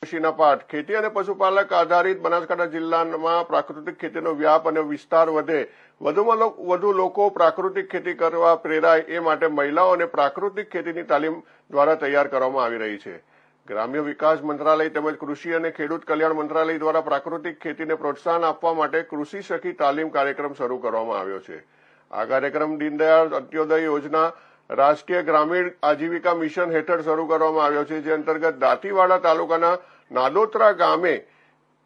કૃષિના પાઠ ખેતી અને પશુપાલક આધારિત બનાસકાંઠા જિલ્લામાં પ્રાકૃતિક ખેતીનો વ્યાપ અને વિસ્તાર વધે, વધુમાં વધુ લોકો પ્રાકૃતિક ખેતી કરવા પ્રેરાય એ માટે મહિલાઓને પ્રાકૃતિક ખેતીની તાલીમ દ્વારા તૈયાર કરવામાં આવી રહી છે। ગ્રામ્ય વિકાસ મંત્રાલય તેમજ કૃષિ અને ખેડૂત કલ્યાણ મંત્રાલય દ્વારા પ્રાકૃતિક ખેતીને પ્રોત્સાહન આપવા માટે કૃષિ સખી તાલીમ કાર્યક્રમ શરૂ કરવામાં આવ્યો છે। આ કાર્યક્રમ દીનદયાળ અંત્યોદય યોજના રાષ્ટ્રીય ગ્રામીણ આજીવિકા મિશન હેઠળ શરૂ કરવામાં આવ્યો છે, જે અંતર્ગત દાંતીવાડા તાલુકાના નાદોત્રા ગામે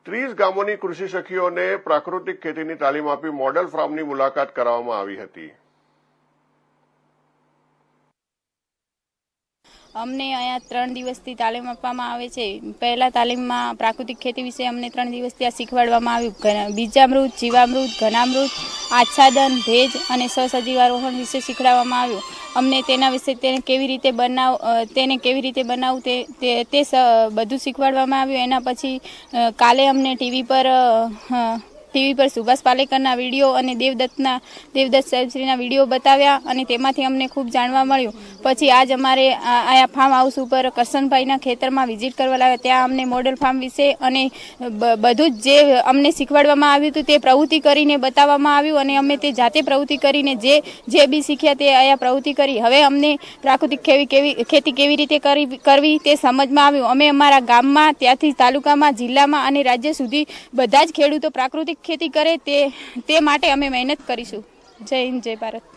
30 ગામોની કૃષિ સખીઓને પ્રાકૃતિક ખેતીની તાલીમ આપી મોડેલ ફાર્મની મુલાકાત કરાવવામાં આવી હતી। અમને અહીંયા 3 દિવસથી તાલીમ આપવામાં આવે છે। પહેલા તાલીમમાં પ્રાકૃતિક ખેતી વિશે અમને 3 દિવસથી આ શીખવાડવામાં આવ્યું। બીજામૃત, જીવામૃત, ઘનામૃત, આચ્છાદન, ભેજ અને સહસજીવારોહણ વિશે શીખવાડવામાં આવ્યું। અમને તેના વિશે તેને કેવી રીતે બનાવવું તે બધું શીખવાડવામાં આવ્યું। એના પછી કાલે અમને ટીવી પર સુભાષ પાલેકરના વિડીયો અને દેવદત્ત સાહેબશ્રીના વિડીયો બતાવ્યા અને તેમાંથી અમને ખૂબ જાણવા મળ્યું। પછી આજ અમારે આયા ફાર્મ હાઉસ ઉપર કરશનભાઈના ખેતરમાં વિઝિટ કરવા લાગ્યા। ત્યાં અમને મોડેલ ફાર્મ વિશે અને બધું જ જે અમને શીખવાડવામાં આવ્યું હતું તે પ્રવૃત્તિ કરીને બતાવવામાં આવ્યું અને અમે તે જાતે પ્રવૃત્તિ કરીને જે બી શીખ્યા તે આયા પ્રવૃત્તિ કરી। હવે અમને પ્રાકૃતિક ખેતી કેવી રીતે કરવી તે સમજમાં આવ્યું। અમે અમારા ગામમાં, ત્યાંથી તાલુકામાં, જિલ્લામાં અને રાજ્ય સુધી બધા જ ખેડૂતો પ્રાકૃતિક ખેતી કરે તે માટે અમે મહેનત કરીશું। જય હિન્દ, જય ભારત।